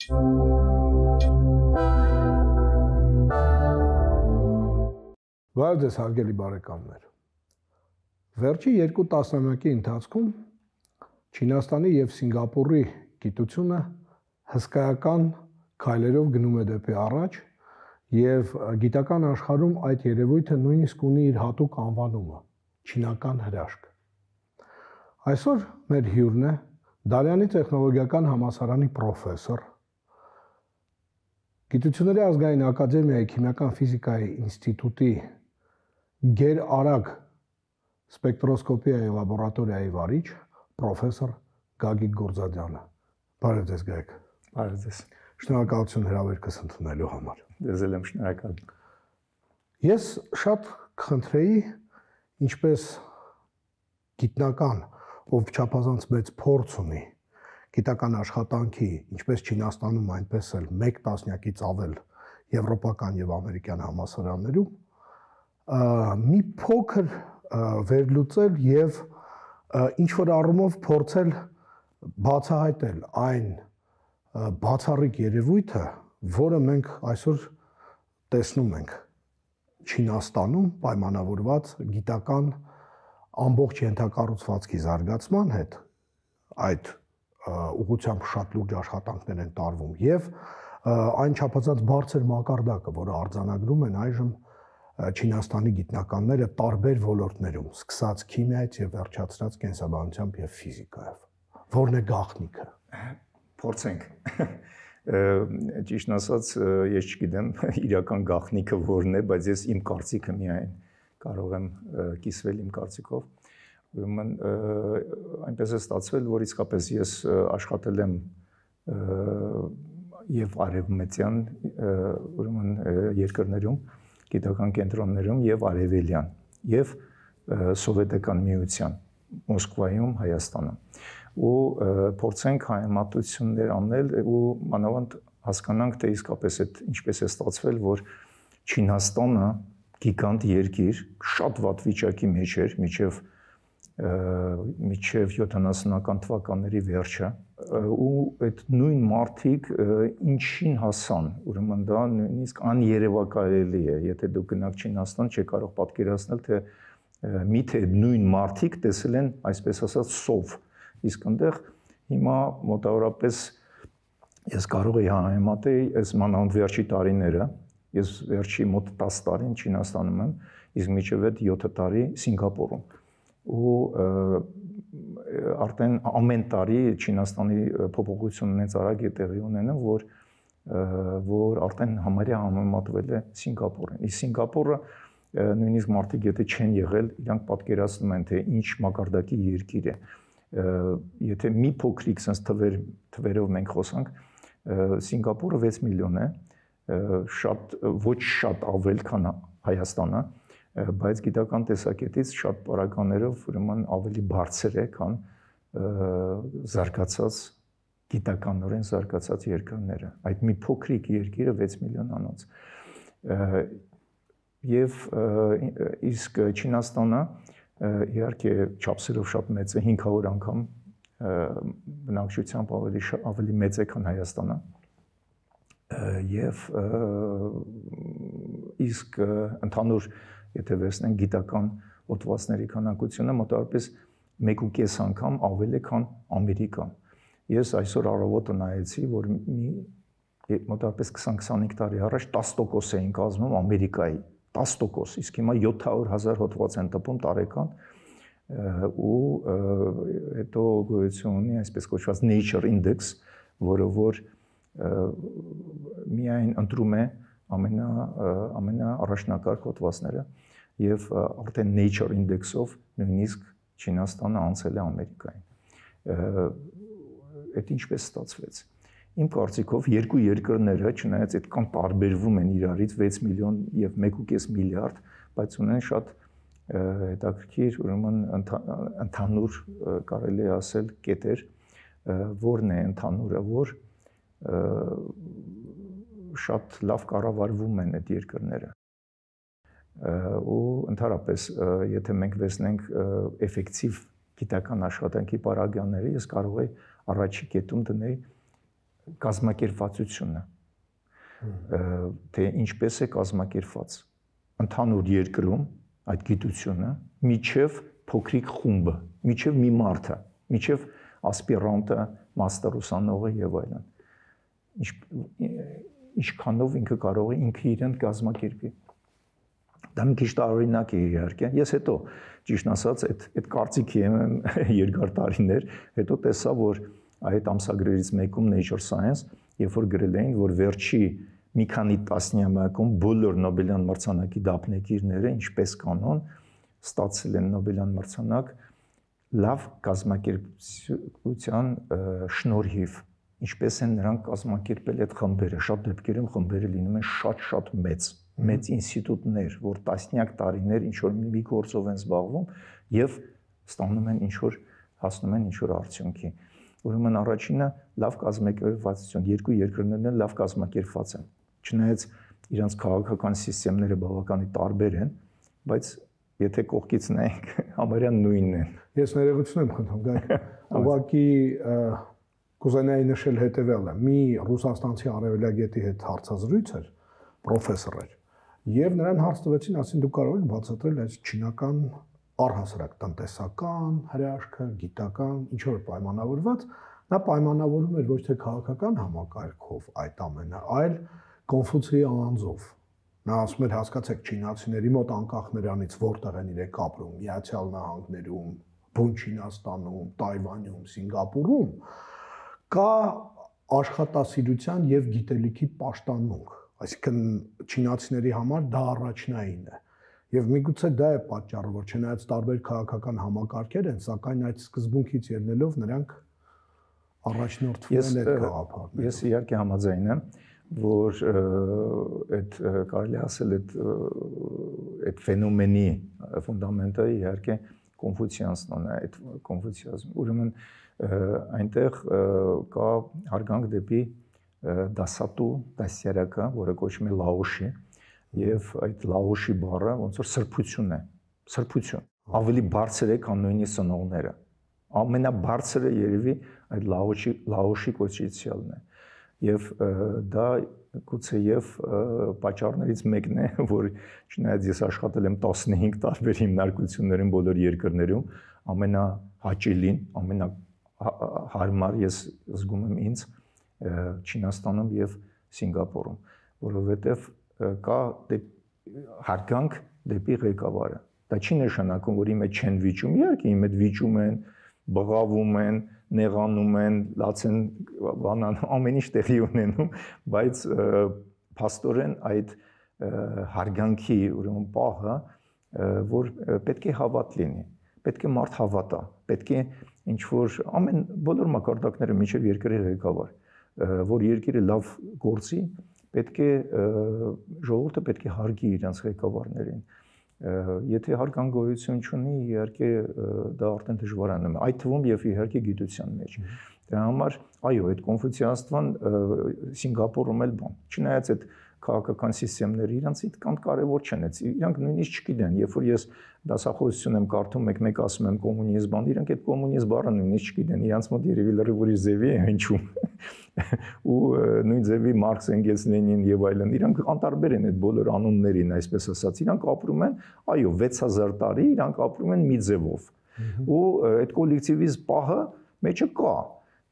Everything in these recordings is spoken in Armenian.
Բարև ձեզ հարգելի բարեկամներ։ Վերջի 2 տասնամյակի ընթացքում Չինաստանի եւ Սինգապուրի գիտությունը հսկայական քայլերով գնում է դեպի առաջ եւ գիտական աշխարհում այդ երևույթը նույնիսկ ունի իր հատուկ անվանումը՝ չինական հրաշք։ Այսօր մեր հյուրն է Դալյանի տեխնոլոգիական համալսարանի պրոֆեսոր, Գիտությունների ազգային ակադեմիայի քիմիական ֆիզիկայի ինստիտուտի գերարագ սպեկտրոսկոպիայի լաբորատորիայի վարիչ պրոֆեսոր Գագիկ Գուրզադյանը։ Բարև ձեզ, Գագիկ։ Բարև ձեզ։ Շնորհակալություն հրավերքս ընդունելու համար։ Ձեզ էլ եմ շնորհակալ։ Ես շատ կխնդրեի, ինչպես գիտնական, ով չափազանց մեծ փորձ ունի գիտական աշխատանքի, ինչպես Չինաստանում, այնպես էլ 1 տասնյակից ավել եվրոպական եւ ամերիկյան համալսարաններում, մի փոքր վերլուծել եւ ինչ-որ առումով փորձել բացահայտել այն բացառիկ երևույթը, որը մենք այսօր տեսնում ենք Չինաստանում պայմանավորված գիտական ամբողջ ենթակառուցվածքի զարգացման հետ, այդ ուղղությամբ շատ լուրջ աշխատանքներ են տարվում եւ այն չափազանց բարձր մակարդակը, որը արձանագրում են այժմ Չինաստանի գիտնականները տարբեր ոլորտներում, սկսած քիմիայից եւ վերջացրած կենսաբանությամբ եւ ֆիզիկայով։ Որն է գաղտնիքը։ Փորձենք։ Ճիշտ ասած, ես չգիտեմ իրական գաղտնիքը որն է, բայց ես իմ կարծիքը միայն կարող եմ կիսվել իմ կարծիքով։ Ուրեմն այնպես է ստացվել, որ իսկապես ես աշխատել եմ եւ արևմտյան ուրեմն երկրներում, գիտական կենտրոններում եւ արևելյան եւ սովետական միության, Մոսկվայում, Հայաստանում։ Ու փորձենք համեմատություններ անել ու մանավանդ հասկանանք, թե իսկապես այդ ինչպես է ստացվել, որ Չինաստանը գիգանտ երկիր, շատ վատ վիճակի մեջ էր, միջև 70-ական թվականների վերջը, ու այդ նույն մարդիկ ինչին հասան, ուրեմն դա նույնիսկ աներևակայելի է, եթե դուք գնաք Չինաստան, չեք կարող պատկերացնել, թե միթե նույն մարդիկ տեսել են, այսպես ասած, սով, իսկ այնտեղ հիմա մոտավորապես ես կարող եի համեմատել այս մանավանդ վերջի տարիները, ես վերջի մոտ 10 տարին Չինաստանում եմ, իսկ միջև այդ 7 տարի Սինգապուրում, ու արդեն ամեն տարի Չինաստանի փոփոխությունն է արագ է տեղի ունենում, որ արդեն համարյա համեմատվել է Սինգապուրին։ Իսկ Սինգապուրը նույնիսկ մարդիկ եթե չեն եղել, իրանք պատկերացնում են, թե ինչ մակարդակի երկիր է։ Եթե մի փոքրիկ sense թվերով մենք խոսանք, Սինգապուրը 6 միլիոն է, ոչ շատ ավել, քան Հայաստանը, բայց գիտական տեսակետից շատ պարագաներով ուրեմն ավելի բարձր է, քան զարգացած գիտականորեն զարգացած երկրները։ Այդ մի փոքրիկ երկիրը 6 միլիոնանոց։ Եվ իսկ Չինաստանը իհարկե չափսերով շատ մեծ է, 500 անգամ բնակչությամբ ավելի մեծ է, քան Հայաստանը։ Եվ իսկ ընդհանուր եթե վերցնենք գիտական հոդվածների քանակությունը մոտավորապես 1.5 անգամ ավել է, քան Ամերիկան։ Ես այսօր առավոտը նայեցի, որ մոտավորապես 20-25 տարի առաջ 10% էին կազմում Ամերիկայի, 10%, իսկ հիմա 700,000 հոդված են տպում տարեկան, ու հետո գոյություն ունի այսպես կոչված Nature Index, որը որ միայն ընտրում է ամենաառաջնակարգ հոդվածները եւ արդեն Nature Index-ով նույնիսկ Չինաստանը անցել է Ամերիկային։ Այդ ինչպես ստացվեց։ Իմ կարծիքով երկու երկրները, չնայած այդքան տարբերվում են իրարից 6 միլիոն եւ 1.5 միլիարդ, բայց ունեն շատ հետաքրքիր, ուրեմն ընդհանուր կարելի է ասել կետեր, որն է ընդհանուրը, որ շատ լավ կառավարվում են այդ երկրները։ Ու ընդհանրապես, եթե մենք վերցնենք էֆեկտիվ գիտական աշխատանքի պարագաները, ես կարող եի առաջի կետում դնել կազմակերպվածությունը, թե ինչպես է կազմակերպված ընդհանուր երկրում այդ գիտությունը միջև փոքրիկ խումբը, միջև մի մարդը, միջև ասպիրանտը, մաստեր ուսանողը եւ այլն։ Ինչքանով ինքը կարող է ինքը իրեն կազմակերպի։ Դա մի քիչ տարօրինակ է իհարկե։ Ես հետո ճիշտ ասած այդ կարծիքի եմ երկար տարիներ, հետո տեսա, որ այդ ամսագրերից մեկում Nature Science, երբ որ գրել էին, որ վերջի մի քանի տասնամյակում բոլոր Նոբելյան մրցանակի դափնեկիրները, ինչպես կանոն, ստացել են Նոբելյան մրցանակ լավ կազմակերպության շնորհիվ, ինչպես են նրանք կազմակերպել այդ խմբերը, շատ դեպքերում խմբերը լինում են շատ մեծ ինստիտուտներ, որ տասնյակ տարիներ ինչ որ մի գործով են զբաղվում եւ ստանում են ինչ որ հասնում են ինչ որ արդյունքի։ Ուրեմն առաջինը լավ կազմակերպվածություն, երկու երկրներն էլ լավ կազմակերպված են։ Չնայած իրանց քաղաքական համակարգերը բավականին տարբեր են, բայց եթե կողքից նայենք, համարյա նույնն են։ Ես ներողություն եմ խնդրում, Գայք, ուղղակի կուզենայի նշել հետևյալը. մի ռուսաստանցի արևելագետի հետ հարցազրույց էր, պրոֆեսոր էր, եւ նրան հարց տվեցին, ասին դուք կարող եք բացատրել այս չինական առհասարակ տնտեսական հրաշքը, գիտական, ինչ որ պայմանավորված, նա պայմանավորում էր ոչ թե քաղաքական համակարգով այդ ամենը, այլ Կոնֆուցիի անձով։ Նա ասում էր, հասկացեք, չինացիների մոտ անկախ նրանից որտեղ են իրենք ապրում, Միացյալ Նահանգներում, Բուն Չինաստանում, Թայվանում, Սինգապուրում, կա աշխատասիրության եւ գիտելիքի պաշտամունք, այսինքն չինացիների համար դա առաջնային է։ Եվ միգուցե դա է պատճառը, որ չնայած տարբեր քաղաքական համակարգեր են, սակայն այդ սկզբունքից ելնելով նրանք առաջնորդվում են այդ գաղափարներով։ Ես իհարկե համաձայն եմ, որ այդ կարելի ասել այդ ֆենոմենի ֆունդամենտը իհարկե կոնֆուցիանսն է, այդ կոնֆուցիանիզմը։ Ուրեմն այնտեղ կա հարգանք դեպի դասատու, դասյարակը, որը կոչվում է լաոշի, եւ այդ լաոշի բառը ոնց որ սրբություն է, սրբություն։ Ավելի բարձր է, քան նույնիսկ ծնողները։ Ամենաբարձրը երևի այդ լաոշի կոչեցյալն է։ Եվ դա գուցեև պատճառներից մեկն է, որ չնայած ես աշխատել եմ 15 տարբեր հիմնարկություններում բոլոր երկրներում, ամենահաճելին, ամենահարմար ես զգում եմ ինձ Չինաստանում եւ Սինգապուրում, որովհետեւ կա հարգանք դեպի ղեկավարը։ Դա չի նշանակում, որ իմ հետ չեն վիճում, իհարկե իմ հետ վիճում են, բղավում են, նեղանում են, լացեն, բանան, ամեն ինչ տեղի ունենում, բայց փաստորեն այդ հարգանքի ուրեմն պահը, որ պետք է հավատ լինի, պետք է մարդ հավատա, պետք է ինչ որ բոլոր մակարդակները միջև երկրի ղեկավար, որ երկիրը լավ գործի, պետք է ժողովուրդը պետք է հարգի իրենց ղեկավարներին։ Եթե հարգան գոյություն չունի, իհարկե դա արդեն դժվար է նման։ Այդ թվում եւ իհարկե գիտության մեջ։ Դրա համար, այո, այդ կոնֆուցիանստվան Սինգապուրում էլ բան։ Չնայած այդ քաղաքական համակարգերը իրանց այդքան կարևոր չեն, իրանք նույնիսկ չգիտեն, երբ որ ես դասախոսություն եմ կարդում, մեկ ասում եմ կոմունիզմ բան, իրանք այդ կոմունիզմ բառը նույնիսկ չգիտեն, իրանց մոտ երևի լրիվ ուրիշ ձևի է հնչում։ Ու նույն ձևի Մարքս, Էնգելս, Լենին եւ այլն, իրանք անտարբեր են այդ բոլոր անուններին, այսպես ասած, իրանք ապրում են, այո, 6000 տարի իրանք ապրում են մի ձևով։ Ու այդ կոլեկտիվիզմ պահը մեջը կա։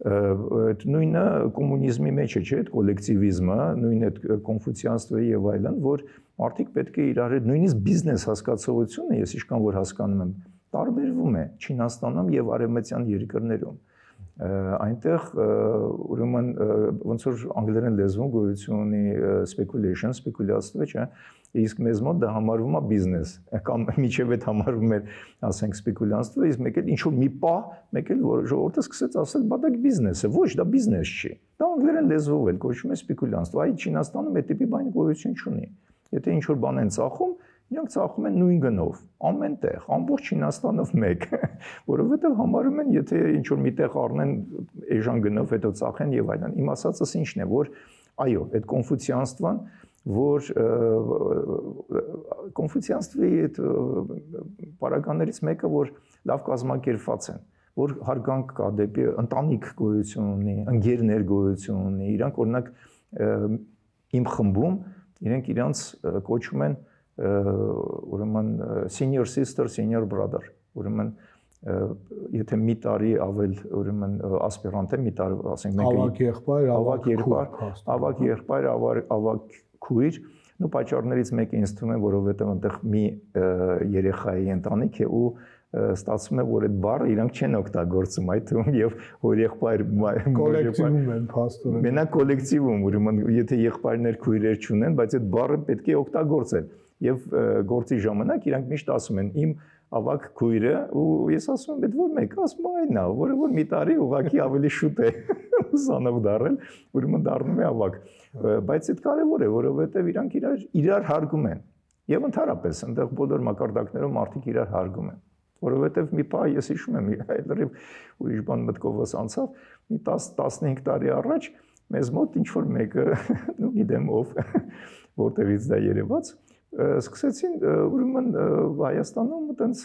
Այդ նույնը կոմունիզմի մեջ է, չէ՞, այդ կոլեկտիվիզմը, նույն այդ կոնֆուցիանստվը եւ այլն, որ մարդիկ պետք է իրար հետ նույնիսկ բիզնես հասկացողությունը, ես ինչքան որ հասկանում եմ, տարբերվում է Չինաստանում եւ արևմտյան երկրներում։ Այնտեղ ուրեմն ոնց որ անգլերեն լեզվում գոյություն ունի speculation, սպեկուլյացիա, չէ՞, իսկ մեզ մոտ դա համարվում է բիզնես, կամ միջև այդ համարվում է, ասենք, սպեկուլյանստը, իսկ մեկ էլ ինչ որ մի պահ, մեկ էլ որ ժողովուրդը սկսեց ասել, բա դա բիզնես է, ոչ, դա բիզնես չի։ Դա անգլերեն լեզվով էլ կոչվում է սպեկուլյանստը, այ Չինաստանում այդ տիպի բան գոյություն չունի։ Եթե ինչ որ բան են ծախում, իրանք ծախում են նույն գնով, ամեն տեղ, ամբողջ Չինաստանով մեկ, որովհետև համարում են, եթե ինչ որ միտեղ առնեն էժան գնով հետո ծախեն եւ այլն։ Իմ ասածս ինչն է, որ այո, այդ կոնֆուցիանստվան, որ կոնֆուցիանստվի այդ պարագաներից մեկը, որ լավ կազմակերպված են, որ հարգանք կա դեպի ընտանիք գոյություն ունի, ընկերներ գոյություն ունի, իրանք օրինակ իմ խմբում իրենք իրանց կոչում են ուրեմն senior sister, senior brother, ուրեմն եթե մի տարի ավել ուրեմն ասպիրանտ է, մի տարի ասենք մենք ավակ եղբայր, ավակ քույր, ու պատճառներից մեկը ինձ թվում է, որովհետև այնտեղ մի երեխայի ընտանիք է ու ստացվում է, որ այդ բառը իրանք չեն օգտագործում, այդ թվում եւ հորեղբայր կոլեկտիվում են փաստորեն։ Մենակ կոլեկտիվում, ուրեմն եթե եղբայրներ քույրեր չունեն, բայց այդ բառը պետք է օգտագործել։ Եւ գործի ժամանակ իրանք միշտ ասում են իմ ավակ քույրը ու ես ասում եմ, «Այդ որ մեկ, ասում այն է, որը որ մի տարի ուղղակի ավելի շուտ է ուսանող դառել, ուրեմն դառնում է ավակ»։ Բայց այդ կարևոր է, որովհետեւ իրանք իրար հարգում են։ Եվ ընդհանրապես այնտեղ բոլոր մակարդակներում մարդիկ իրար հարգում են, որովհետեւ մի բան ես հիշում եմ, այլրիվ ուրիշ բան մտքովս անցավ, մի 10-15 տարի առաջ մեզ մոտ ինչ որ մեկը, ну գիտեմ ով, որտեղից դա երևաց, սկսեցին ուրեմն Հայաստանում այտենց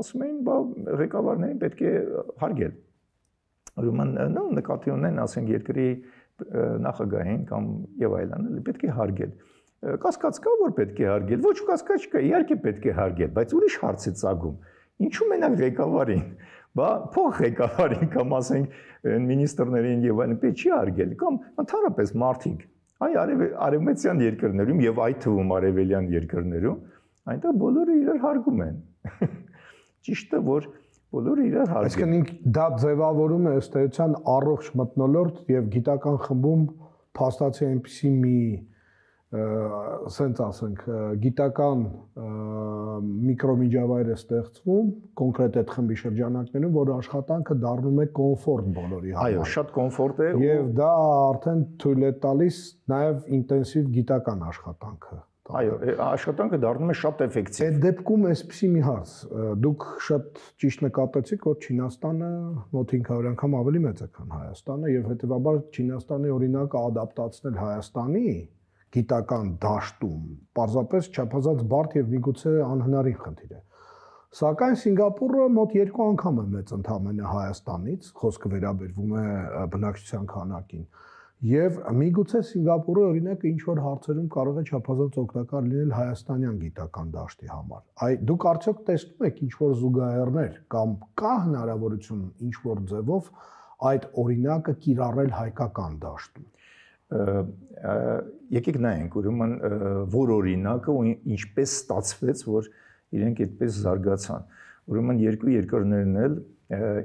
ասում էին, բա ղեկավարներին պետք է հարգել։ Ուրեմն նո նկատի ունեն, ասենք երկրի նախագահին կամ եւ այլն, պետք է հարգել։ Կասկած կա, որ պետք է հարգել, ոչ կասկած չկա, իհարկե պետք է հարգել, բայց ուրիշ հարց է ծագում։ Ինչու մենակ ղեկավարին, բա փող ղեկավարին կամ ասենք մինիստրներին եւ այլն պետք չի հարգել, կամ ընդհանրապես մարդիկ այ արևմտյան երկրներում եւ այդ թվում արևելյան երկրներում այնտեղ բոլորը իրար հարգում են։ Ճիշտ է, որ բոլորը իրար հարգում։ Այսինքն դա ձևավորում է ըստ էության առողջ մթնոլորտ եւ գիտական խմբում փաստացի այնպիսի մի սենց ասենք գիտական միկրոմիջավայր է ստեղծվում կոնկրետ այդ խմբի շրջանակներում, որ աշխատանքը դառնում է կոմֆորտ բոլորի համար։ Այո, շատ կոմֆորտ է եւ դա արդեն թույլ է տալիս նաեւ ինտենսիվ գիտական աշխատանքը։ Այո, աշխատանքը դառնում է շատ էֆեկտիվ։ Այդ դեպքում էսպիսի մի հարց, դուք շատ ճիշտ նկատեցիք, որ Չինաստանը մոտ 500 անգամ ավելի մեծ է, քան Հայաստանը եւ հետեւաբար Չինաստանի օրինակը ադապտացնել Հայաստանի գիտական դաշտում պարզապես չափազանց բարդ եւ միգուցե անհնարին խնդիր է։ Սակայն Սինգապուրը մոտ 2 անգամ է մեծ ընդամենը Հայաստանից, խոսքը վերաբերվում է բնակչության քանակին։ Եվ միգուցե Սինգապուրը օրինակ ինչ որ հարցերում կարող է չափազանց օգտակար լինել հայաստանյան գիտական դաշտի համար։ Այ դուք արդյոք տեսնում եք ինչ որ զուգահեռներ կամ կա հնարավորություն ինչ որ ձևով այդ օրինակը կիրառել հայկական դաշտում։ Եկեք նայենք, ուրեմն որ օրինակը ու ինչպես ստացվեց, որ իրենք այդպես զարգացան։ Ուրեմն երկու երկրներն էլ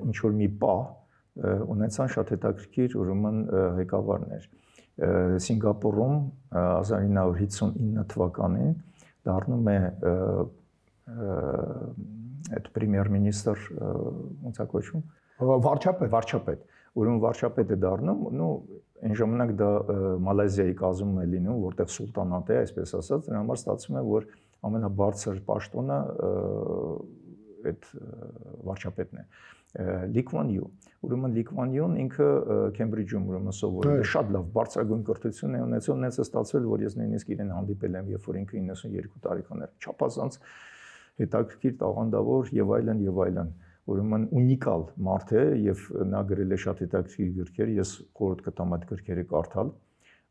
ինչ որ մի պահ ունեցան շատ հետաքրքիր ուրեմն ղեկավարներ։ Սինգապուրում 1959 թվականին դառնում է այդ պրեմիեր-մինիստրը ոնց է կոչվում, վարչապետ։ Ուրեմն վարչապետ է դառնում, ну այն ժամանակ դա Մալազիայի կազմում է լինում, որտեղ սուլտանատ է, այսպես ասած, դրա համար ստացվում է, որ ամենաբարձր պաշտոնը այդ վարչապետն է։ Լի Քվան Յու։ Ուրեմն Լի Քվան Յուն ինքը Քեմբրիջում ուրեմն սովորել է, շատ լավ բարձրագույն կրթություն է ունեցել, ունեցել ստացվել, որ ես նույնիսկ իրեն հանդիպել եմ, երբ որ ինքը 92 տարեկան էր, չափազանց հետաքրքիր տաղանդավոր եւ այլն եւ այլն։ Ուրեմն ունիկալ մարդ է եւ նա գրել է շատ հետաքրքիր գրքեր, ես խորհուրդ կտամ այդ գրքերը կարդալ։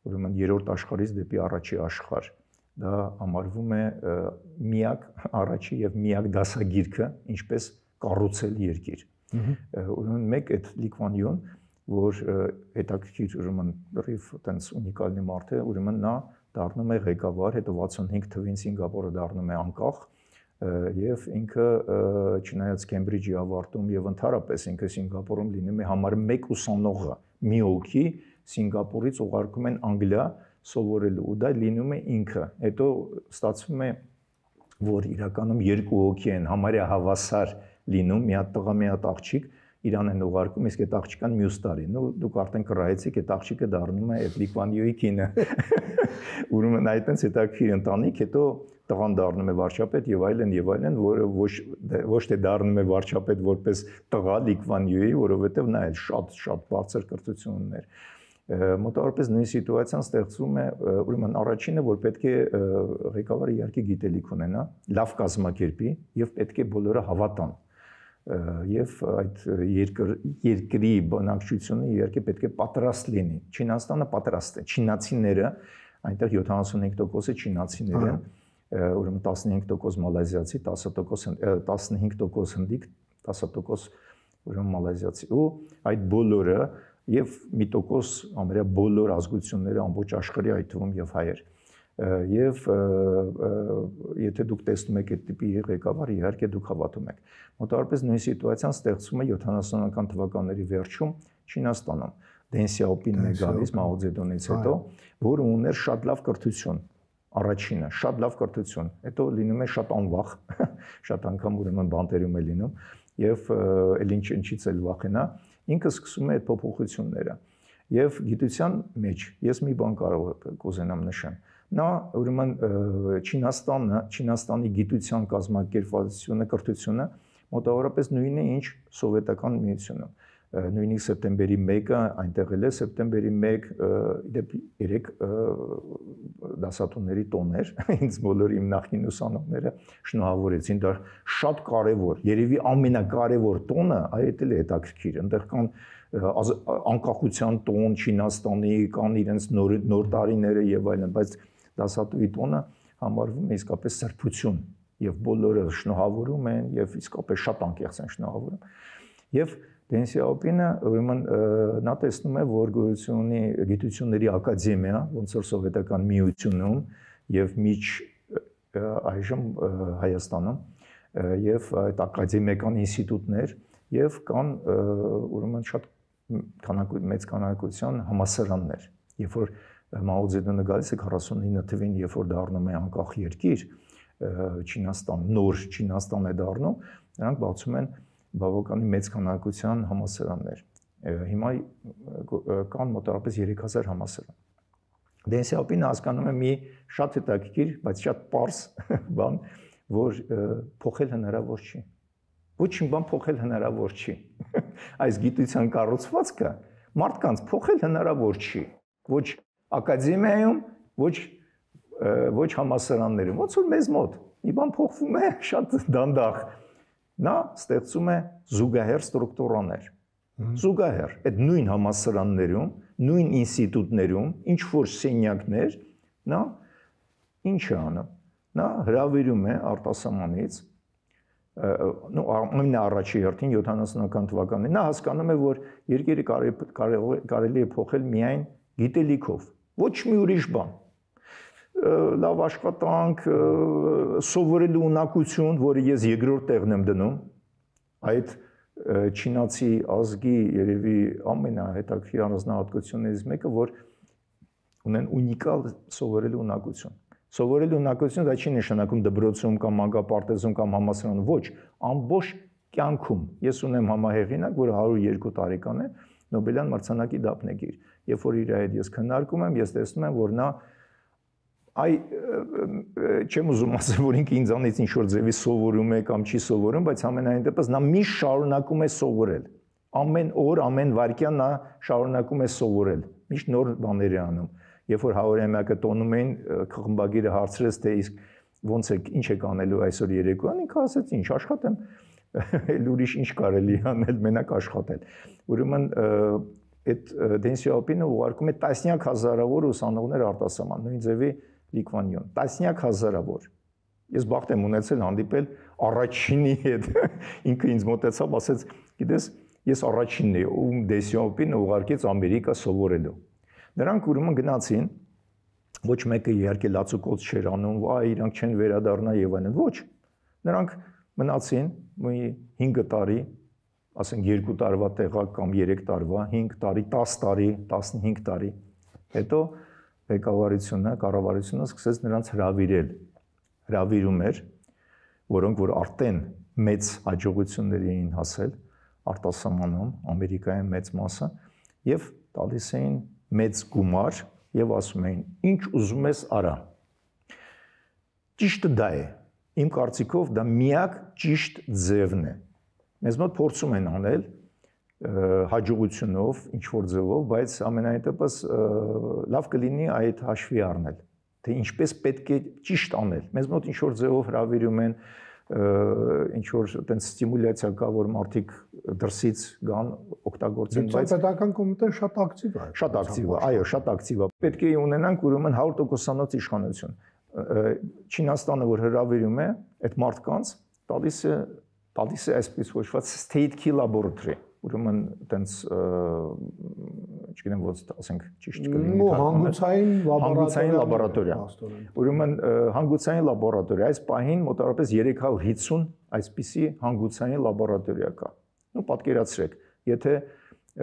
Ուրեմն երրորդ աշխարհից դեպի առաջի աշխարհ։ Դա համարվում է միակ առաջի եւ միակ դասագիրքը, ինչպես կառուցել երկիր։ Ուրեմն մեկ այդ Լի Քվան Յուն, որ հետաքրքիր ուրեմն լրիվ այտենց ունիկալնի մարդ է, ուրեմն նա դառնում է ղեկավար, հետո 65 թվականին Սինգապուրը դառնում է անկախ եւ ինքը չնայած Քեմբրիջի ավարտում եւ ընդհանրապես ինքը Սինգապուրում լինում է համար 1 ուսանողը մի հոգի Սինգապուրից ուղարկում են Անգլիա սովորելու ու դա լինում է ինքը հետո ստացվում է որ իրականում 2 հոգի են համարյա հավասար լինում մի հատ տղա մի հատ աղջիկ իրան են ուղարկում իսկ այդ աղջիկան մյուս տարի նո դուք արդեն կռահեցիք այդ աղջիկը դառնում է այդ Լի Քվան Յուի կինը ուրեմն այդտենց հետաքրքիր ընտանիք հետո տղան դառնում է վարչապետ եւ այլն, որը ոչ թե դառնում է վարչապետ որպես տղա Լի Քվան Յուի, որովհետեւ նա էլ շատ բարձր կրթություն ուներ։ Մոտավորապես նույն սիտուացիան ստեղծվում է, ուրեմն առաջինը, որ պետք է ղեկավարը իհարկե գիտելիք ունենա, լավ կազմակերպի եւ պետք է բոլորը հավատան։ եւ այդ երկրի բնակչությունը իհարկե պետք է պատրաստ լինի։ Չինաստանը պատրաստ է։ Չինացիները այնտեղ 75% չինացիներ են, ուրեմն 15% մալազիացի, 15% հնդիկ, 10% ուրեմն մալազիացի։ Ու այդ բոլորը եւ մի տոկոս ամենա բոլոր ազգությունները ամբողջ աշխարհի, այդ թվում եւ հայեր։ Եվ եթե դուք տեսնում եք այդ տիպի ղեկավար, իհարկե դուք հավատում եք։ Մոտավորապես նույն սիտուացիան ստեղծվում է 70-ական թվականների վերջում Չինաստանում։ Դեն Սյաոպինն է գալիս Մաո Ձեդունից հետո, որը ուներ շատ լավ կրթություն, առաջինը, շատ լավ կրթություն, հետո լինում է շատ անվախ, շատ անգամ ուրեմն բանտերում է լինում, եւ էլ ինչից էլ վախենա, ինքը սկսում է այդ փոփոխությունները։ Եվ գիտության մեջ ես մի բան կարող կուզենամ նշեմ։ Նա ուրեմն Չինաստանի գիտության կազմակերպվածությունը, կրթությունը մոտավորապես նույնն է, ինչ սովետական միությունում։ Նույնիսկ սեպտեմբերի 1-ը այնտեղ էլ է, սեպտեմբերի 1 դեպ 3 դասատուների տոներ, ինձ բոլոր իմ նախկին ուսանողները շնորհավորեցին, դա շատ կարևոր, երևի ամենակարևոր տոնը, այդ էլ է հետաքրքիր, այնտեղ կան անկախության տոն Չինաստանի, կան իրենց նոր տարիները եւ այլն, բայց դասատուի տոնը համարվում է իսկապես սրբություն եւ բոլորը շնորհավորում են եւ իսկապես շատ անկեղծ են շնորհավորում։ Եվ Դեն Սյաոպինը ուրեմն նա տեսնում է, որ գոյություն ունի գիտությունների ակադեմիա, ոնց որ սովետական միությունում եւ միջ այժմ Հայաստանում, եւ այդ ակադեմիական ինստիտուտներ եւ կան ուրեմն շատ մեծ քանակության համալսարաններ։ Երբ որ Մաո Ձեդունը գալիս է 49 թվին, երբ որ դառնում է անկախ երկիր, Չինաստան, նոր Չինաստան է դառնում, նրանք բացում են բավականին մեծ քանակության համալսարաններ։ Հիմա կան մոտավորապես 3000 համալսարան։ Դեն Սյաոպինը հասկանում է մի շատ հետաքրքիր, բայց շատ պարզ բան, որ փոխել հնարավոր չի։ Ոչինչ բան փոխել հնարավոր չի։ Այս գիտության կառուցվածքը մարդկանց փոխել հնարավոր չի։ Ոչ ակադեմիայում, ոչ համալսարաններում, ոնց որ մեզ մոտ։ Մի բան փոխվում է շատ դանդաղ։ Նա ստեղծում է զուգահեռ ստրուկտուրաներ։ Զուգահեռ այդ նույն համալսարաններում, նույն ինստիտուտներում, ինչ որ սենյակներ, նա ինչ է անում։ Նա հրավիրում է արտասահմանից, ամենաառաջի հերթին 70-ական թվականներին, նա հասկանում է, որ երկիրը կարելի է փոխել միայն գիտելիքով, ոչ մի ուրիշ բան։ Լավ աշխատանք, սովորելու ունակություն, որը ես երկրորդ տեղն եմ դնում, այդ չինացի ազգի երևի ամենահետաքրքիր առանձնահատկություններից մեկը, որ ունեն ունիկալ սովորելու ունակություն։ Սովորելու ունակություն դա չի նշանակում դպրոցում կամ մանկապարտեզում կամ համալսարանում, ոչ, ամբողջ կյանքում։ Ես ունեմ համահեղինակ, որը 102 տարեկան է, Նոբելյան մրցանակի դափնեկիր։ Երբ որ իր հետ ես քննարկում եմ, ես տեսնում եմ, որ նա չեմ ուզում ասել, որ ինքը ինձանից ինչ որ ձևի սովորում է կամ չի սովորում, բայց ամենայն դեպս նա միշտ շարունակում է սովորել։ Ամեն օր, ամեն վայրկյան նա շարունակում է սովորել։ Միշտ նոր բաներ է անում։ Երբ որ 100-ամյակը տոնում էին, խմբագիրը հարցրեց, թե իսկ ոնց է, ինչ եք անելու այսօր երեկոյան, ինքը ասաց, ինչ աշխատեմ, էլ ուրիշ ինչ կարելի անել, մենակ աշխատել։ Ուրեմն այդ Դեն Սյաոպինը ուղարկում է տասնյակ հազարավոր ուսանողներ արտասահման, նույն ձևի Լիկվանյուն, տասնյակ հազարավոր։ Ես բախտ եմ ունեցել հանդիպել առաջինի հետ։ Ինքը ինձ մոտեցավ, ասեց, գիտես, ես առաջինն եմ, ում Դեն Սյաոպինը ուղարկեց Ամերիկա սովորելու։ Նրանք ուրեմն գնացին, ոչ մեկը իհարկե լացուկոց չէր անում, իրանք չեն վերադառնա եւ այլն, ոչ։ Նրանք մնացին մի 5 տարի, ասենք 2 տարվա տեղակ կամ 3 տարվա, 5 տարի, 10 տարի, 15 տարի։ Հետո ղեկավարությունը, կառավարությունը սկսեց նրանց հրավիրել։ Հրավիրում էր, որոնք որ արդեն մեծ հաջողությունների էին հասել արտասահմանում, Ամերիկայի մեծ մասը, եւ տալիս էին մեծ գումար եւ ասում էին, ինչ ուզում ես արա։ Ճիշտը դա է։ Իմ կարծիքով դա միակ ճիշտ ձևն է։ Մեզ մոտ փորձում են անել հաջողությունով, ինչ որ ձևով, բայց ամենայն դեպս լավ կլինի այդ հաշվի առնել, թե ինչպես պետք է ճիշտ անել։ Մեզ մոտ ինչ որ ձևով հրավիրում են, ինչ որ այտենց ստիմուլյացիա կա, որ մարդիկ դրսից գան օգտագործեն, բայց պետական կոմիտեն շատ ակտիվ է։ Շատ ակտիվ է, այո, շատ ակտիվ է։ Պետք է ունենանք ուրեմն 100%-անոց իշխանություն։ Չինաստանը, որ հրավիրում է այդ մարդկանց, տալիս է այսպես կոչված state key laboratory, ուրեմն այտենց չգիտեմ ոնց ասենք ճիշտ կլինի հանգուցային լաբորատորիա։ Ուրեմն հանգուցային լաբորատորիա այս պահին մոտավորապես 350 այսպիսի հանգուցային լաբորատորիա կա։ Ու պատկերացրեք, եթե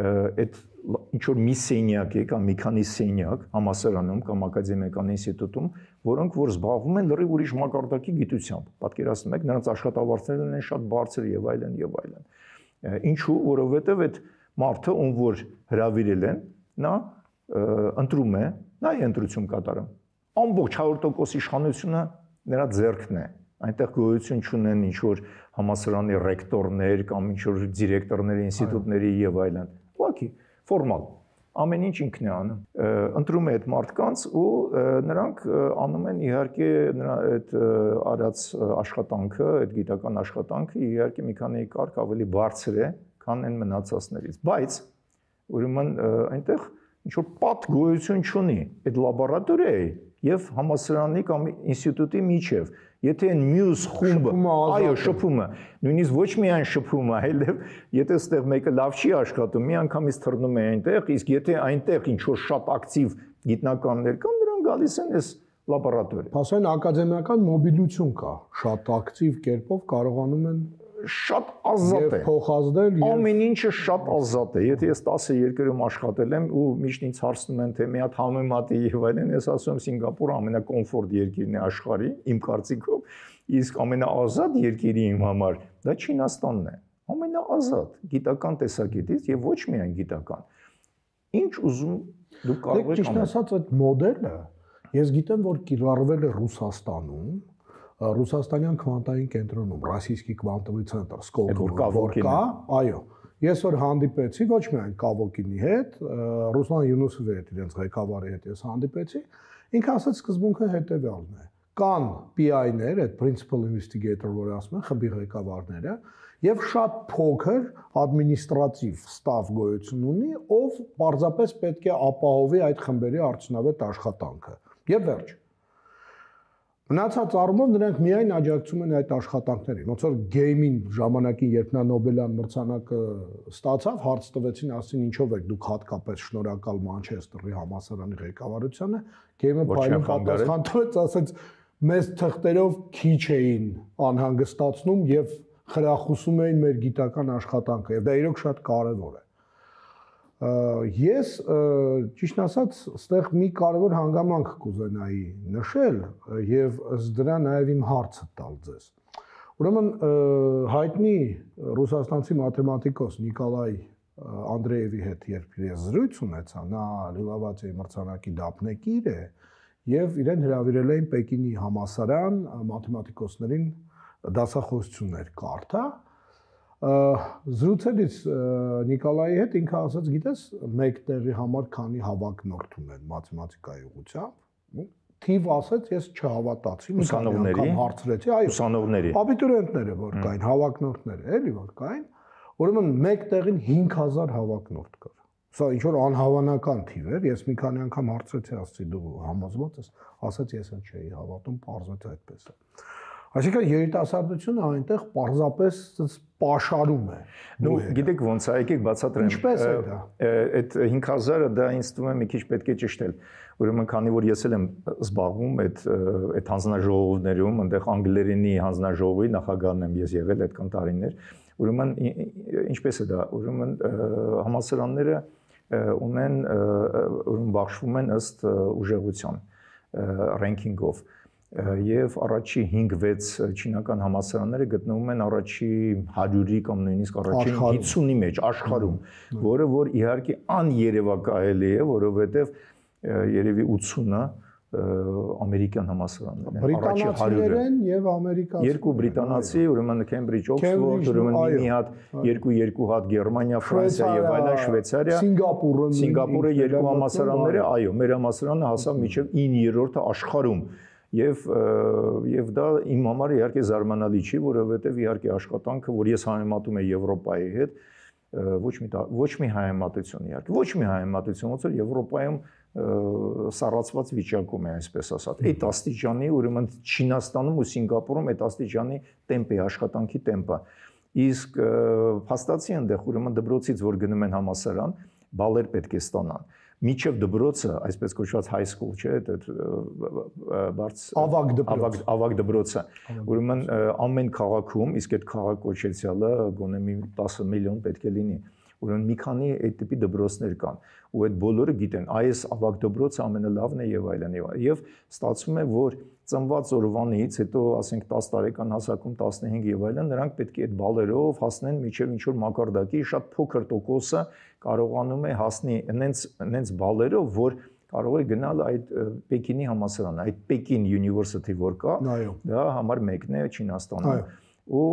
այդ ինչ որ մի սենյակ է կամ մի քանի սենյակ համալսարանում կամ ակադեմիական ինստիտուտում, որոնք որ զբաղվում են լրիվ ուրիշ մակարդակի գիտությամբ, պատկերացնում եք, նրանց աշխատավարձերն են շատ բարձր եւ այլն եւ այլն։ Ինչու, որովհետեւ այդ մարդը, ում որ հրավիրել են, նա ընտրում է, նա է ընտրություն կատարում։ Ամբողջ 100% իշխանությունը նրա ձեռքն է։ Այնտեղ գոյություն չունեն ինչ որ համալսարանի ռեկտորներ կամ ինչ որ դիրեկտորների, ինստիտուտների եւ այլն։ Ուղղակի ֆորմալ ամեն ինչ ինքն է անում, ընտրում է այդ մարդկանց ու նրանք անում են իհարկե նրա այդ արած աշխատանքը, այդ գիտական աշխատանքը իհարկե մի քանի կարգ ավելի բարձր է, քան այն մնացածներից, բայց ուրեմն այնտեղ ինչ որ պատ գոյություն չունի այդ լաբորատորիայի եւ համալսարանի կամ ինստիտուտի միջև, եթե այն մյուս խումբը, այո, շփումը, նույնիսկ ոչ միայն շփումը, այլև եթե այստեղ մեկը լավ չի աշխատում, մի անգամից թռնում է այնտեղ, իսկ եթե այնտեղ ինչ որ շատ ակտիվ գիտնականներ կան, նրանք գալիս են այս լաբորատորիա։ Ասեն ակադեմիական մոբիլություն կա, շատ ակտիվ կերպով կարողանում են շատ ազատ է։ Փոխազդել ամեն ինչը շատ ազատ է։ Եթե ես 10 երկրում աշխատել եմ ու միշտ ինձ հարցնում են թե մի հատ համեմատի եւ այլն, ես ասում եմ Սինգապուրը ամենակոմֆորտ երկիրն է աշխարհի, իմ կարծիքով, իսկ ամենաազատ երկիրը իմ համար դա Չինաստանն է։ Ամենաազատ գիտական տեսակետից եւ ոչ միայն գիտական։ Ինչ ուզում դուք կարող եք անել։ Ճիշտ ասած, այդ մոդելը ես գիտեմ, որ կիրառվել է Ռուսաստանում, Ռուսաստանյան քվանտային կենտրոնում, Ռոսիյսկի քվանտովый ցենտր, որ կա, այո։ Ես որ հանդիպեցի ոչ միայն Կավոկինի հետ, Ռուսլան Յունուսովի հետ, իրենց ղեկավարի հետ ես հանդիպեցի, ինքը ասաց սկզբունքը հետևյալն է. կան PI-ներ, այդ principal investigator, որ ասում են, խմբի ղեկավարները, եւ շատ փոքր ադմինիստրատիվ ստաֆ գոյություն ունի, ով պարզապես պետք է ապահովի այդ խմբերի արդյունավետ աշխատանքը։ Եվ վերջ։ Մնացած առումով նրանք միայն աջակցում են այդ աշխատանքներին։ Ոնց որ գեյմին ժամանակին, երբ նա Նոբելյան մրցանակը ստացավ, հարց տվեցին, ասին ինչով եք դուք հատկապես շնորհակալ Մանչեսթերի համալսարանի ղեկավարությանը, գեյմը փայլուն պատասխան տվեց, ասեց մեզ թղթերով քիչ էին անհանգստացնում եւ խրախուսում էին մեր գիտական աշխատանքը, եւ դա իրոք շատ կարեւոր է։ Ես ճիշտ ասած, այստեղ մի կարևոր հանգամանք կուզենայի նշել եւ ըստ դրա նաեւ իմ հարցը տալ ձեզ։ Ուրեմն հայտնի ռուսաստանցի մաթեմատիկոս Նիկոլայ Անդրեևի հետ երբ ես զրույց ունեցա, նա Լիլավացիայի մրցանակի դափնեկիր է եւ իրեն հրավիրել էին Պեկինի համալսարան մաթեմատիկոսներին դասախոսություններ կարդա։ Զրուցելիս Նիկոլայի հետ ինքը ասաց, գիտես, մեկ տեղի համար քանի հավակնորդ ունեն մաթեմատիկայի ուղղությամբ, թիվ ասեց, ես չհավատացի, մի քանի անգամ հարցրեցի, այո, ուսանողների, աբիտուրիենտները որ կային, հավակնորդները, էլի որ կային, ուրեմն մեկ տեղին 5000 հավակնորդ կար։ Սա ինչ որ անհավանական թիվ էր, ես մի քանի անգամ հարցրեցի, ասացի դու համոզված ես, ասաց ես էլ չէի հավատում, պարզվեց այդպես է։ Այսինքն երիտասարդությունը այնտեղ պարզապես պաշարում է։ Նու գիտեք ոնց է, եկեք բացատրեմ։ Ինչպես է դա։ Այդ 5000-ը դա ինձ թվում է մի քիչ պետք է ճշտել։ Ուրեմն քանի որ ես էլ եմ զբաղվում այդ հանձնաժողովներում, այնտեղ անգլերենի հանձնաժողովի նախագահն եմ ես եղել այդ տարիներ։ Ուրեմն ինչպես է դա։ Ուրեմն համալսարանները ունեն ուրեմն բաշխվում են ըստ ուժեղության ռենքինգով։ Եվ առաջի 5-6 չինական համալսարանները գտնվում են առաջի 100-ի կամ նույնիսկ առաջի 50-ի մեջ աշխարհում, որը որ իհարկե աներևակայելի է, որովհետև երևի 80-ը ամերիկյան համալսարաններն են, առաջի 100-ը եւ ամերիկացի, երկու բրիտանացի, ուրեմն Քեմբրիջ, Օքսֆորդ, ուրեմն մի հատ, երկու հատ Գերմանիա, Ֆրանսիա եւ այլն, Շվեյցարիա, Սինգապուրը երկու համալսարանները, այո, մեր համալսարանը հասավ մինչեւ 9-րդը աշխարհում։ Եվ դա իմ համար իհարկե զարմանալի չի, որովհետև իհարկե աշխատանքը, որ ես համեմատում եմ Եվրոպայի հետ, ոչ մի հայեմատություն իհարկե, ոչ մի հայեմատություն, ոնց որ Եվրոպայում սառացված վիճակում է, այսպես ասած։ Այդ աստիճանի, ուրեմն Չինաստանում ու Սինգապուրում այդ աստիճանի տեմպ է, աշխատանքի տեմպը։ Իսկ փաստացի այնտեղ ուրեմն դպրոցից որ գնում են համալսարան, բալեր պետք է ստանան։ Միջև դպրոցը, այսպես կոչված high school, չէ, այդ ավագ դպրոցը։ Ուրեմն ամեն քաղաքում, իսկ այդ քաղաք կոչեցյալը գոնե 10 միլիոն պետք է լինի։ Ուրեմն մի քանի այդ տիպի դպրոցներ կան, ու այդ բոլորը գիտեն, այս ավագ դպրոցը ամենալավն է եւ այլն եւ ստացվում է, որ ծնված օրվանից հետո, ասենք 10 տարեկան հասակում 15 եւ այլն, նրանք պետք է այդ բալերով հասնեն միջև ինչ որ մակարդակի, շատ փոքր տոկոսը կարողանում է հասնի այնց բալերով, որ կարող է գնալ այդ Պեկինի համալսարան, այդ Pekin University որ կա, դա համար մեկն է Չինաստանում, ու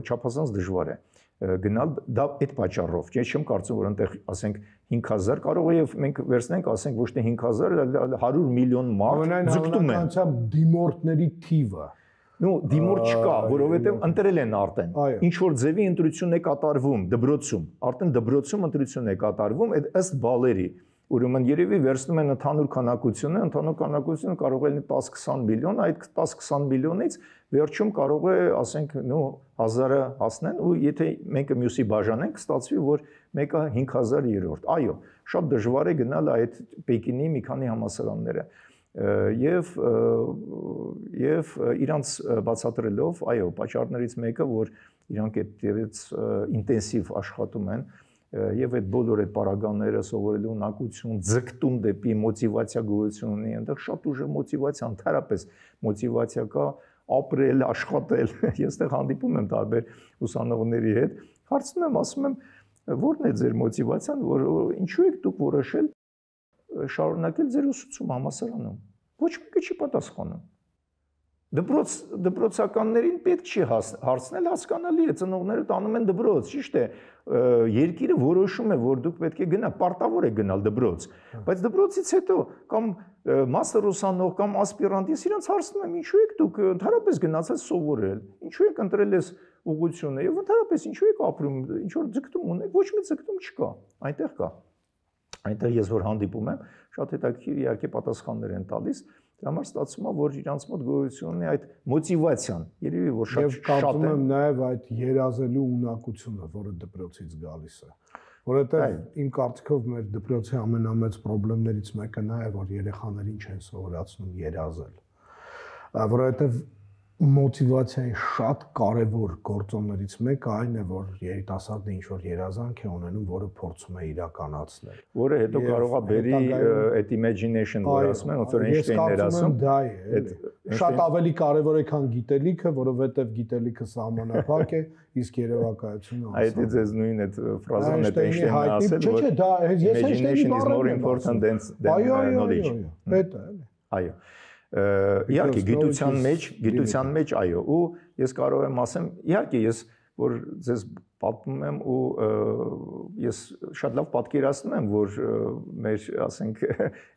չափազանց դժվար է գնալ դա այդ պատճառով, ես չեմ կարծում, որ այնտեղ, ասենք 5000 կարող է եւ մենք վերցնենք, ասենք ոչ թե 5000, այլ 100 միլիոն մարդ ձգտում են։ Դիմորդների թիվը։ Ну, դիմորդ չկա, որովհետեւ ընտրել են արդեն։ Ինչ որ ձևի ընտրություն է կատարվում դպրոցում, արդեն դպրոցում ընտրություն է կատարվում ըստ բալերի։ Ուրեմն երևի վերցնում են ընդհանուր քանակությունը կարող է լինի 10-20 միլիոն, այդ 10-20 միլիոնից վերջում կարող է, ասենք, 1000-ը հասնեն, ու եթե մեկը մյուսի բաժանենք, ստացվի, որ մեկը 5000-րդ։ Այո, շատ դժվար է գնալ այդ Պեկինի մի քանի համալսարանները։ Եվ իրանց բացատրելով, այո, պատճառներից մեկը, որ իրանք այդտեղից ինտենսիվ աշխատում են, եւ այդ բոլոր այդ պարագաները սովորելու ունակություն, ձգտում դեպի մոտիվացիա գոյություն ունի, այնտեղ շատ ուժեղ մոտիվացիա, ընդհանրապես մոտիվացիա կա ապրել, աշխատել։ Ես այդտեղ հանդիպում եմ տարբեր ուսանողների հետ, հարցնում եմ, ասում եմ, ո՞րն է ձեր մոտիվացիան, որ ինչու եք դուք որոշել շարունակել ձեր ուսուցումը համալսարանում։ Ոչ մեկը չի պատասխանում։ Դպրոցականներին պետք չի հարցնել, հասկանալի է, ծնողները տանում են դպրոց, ճիշտ է, երկիրը որոշում է, որ դուք պետք է գնաք, պարտավոր է գնալ դպրոց, բայց դպրոցից հետո կամ մաստեր ուսանող կամ ասպիրանտ, ես իրենց հարցնում եմ, ինչու եք դուք ընդհանրապես գնացած սովորել, ինչու եք ընտրել այս ուղղությունը եւ ընդհանրապես ինչու եք ապրում, ինչ որ ձգտում ունեք, ոչ մի ձգտում չկա, այնտեղ կա։ Այնտեղ ես որ հանդիպում եմ, շատ հետաքրքիր իհարկե պատասխաններ են տալիս, դրա համար ստացվում է, որ իրանց մոտ գոյություն ունի այդ մոտիվացիան, երևի որ շատ է։ Եվ կարծում եմ նաև այդ երազելու ունակությունը, որը դպրոցից գալիս է, որովհետև իմ կարծիքով մեր դպրոցի ամենամեծ խնդիրներից մեկը նա է, որ երեխաներին չեն սովորացնում երազել, որովհետև մոտիվացիայի շատ կարևոր գործոններից մեկը այն է, որ երիտասարդը ինչ որ երազանք է ունենում, որը փորձում է իրականացնել։ Որը հետո կարող է բերի այդ imagination, որ ասում են, ոնց որ Էյնշտեյնն էր ասում, դա է։ Շատ ավելի կարևոր է, քան գիտելիքը, որովհետև գիտելիքը սահմանափակ է, իսկ երևակայությունը անսահման։ Այդ ձեզ նույն այդ ֆրազան է Էյնշտեյնը ասել, որ չէ, դա ես imagination is more important than knowledge։ Դա է։ Այո։ Իհարկե գիտության մեջ այո, ու ես կարող եմ ասեմ, իհարկե ես որ ձեզ պատմում եմ ու ես շատ լավ պատկերացնում եմ, որ մեր, ասենք,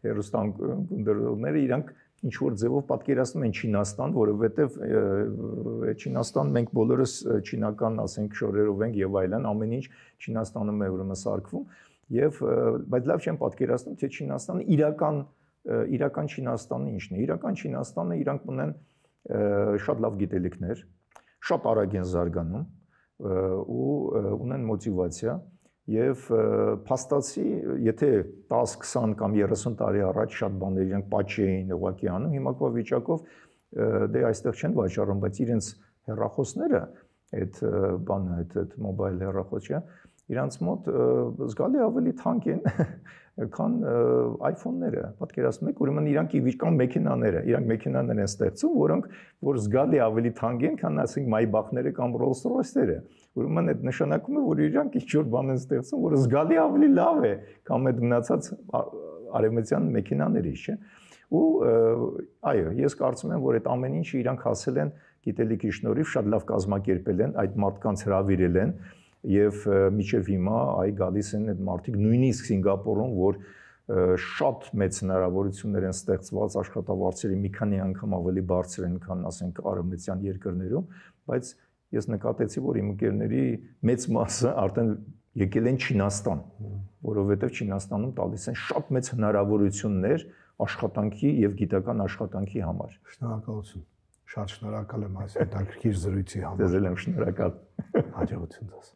հերոստանգունդերները իրանք ինչ որ ձևով պատկերացնում են Չինաստան, որովհետև Չինաստան մենք բոլորս չինական, ասենք, շորերով ենք եւ այլն, ամեն ինչ Չինաստանում է ուրեմն սարքվում, եւ բայց լավ չեմ պատկերացնում, թե Չինաստանը իրական Չինաստանը ինչն է։ Իրական Չինաստանը իրանք ունեն շատ լավ գիտելիքներ, շատ արագ են զարգանում ու ունեն մոտիվացիա եւ փաստացի, եթե 10, 20 կամ 30 տարի առաջ շատ բաներ իրանք պատճի էին ուղղակի անում, հիմա կա վիճակով դե այստեղ չեն վաճառում, բայց իրենց հեռախոսները, այդ բանը, այդ մոբայլ հեռախոսը, իրանց մոտ զգալի ավելի թանկ են, քան iPhone-ները, պատկերացնում եք, ուրեմն իրանք կամ մեքենաները, իրանք մեքենաներ են ստեղծում, որոնք որ զգալի ավելի թանկ են, քան ասենք Maybach-ները կամ Rolls-Royce-ները։ Ուրեմն այդ նշանակում է, որ իրանք ինչ-որ բան են ստեղծում, որը զգալի ավելի լավ է, քան այդ մնացած արևմտյան մեքենաների, չէ՞։ Ու այո, ես կարծում եմ, որ այդ ամեն ինչը իրանք հասել են գիտելիքի շնորհիվ, շատ լավ կազմակերպել են, այդ մարդկանց հրավիրել են եւ միջև հիմա այ գալիս են այդ մարդիկ նույնիսկ Սինգապուրում, որ շատ մեծ հնարավորություններ են ստեղծված աշխատավարձերի մի քանի անգամ ավելի բարձր են, քան ասենք արևմտյան երկրներում, բայց ես նկատեցի, որ իմ ընկերների մեծ մասը արդեն եկել են Չինաստան, որովհետև Չինաստանում տալիս են շատ մեծ հնարավորություններ աշխատանքի եւ գիտական աշխատանքի համար։ Շնորհակալություն։ Շատ շնորհակալ եմ այս հետաքրքիր զրույցի համար։ Ձեզ էլ եմ շնորհակալ։ Հաջողություն ձեզ։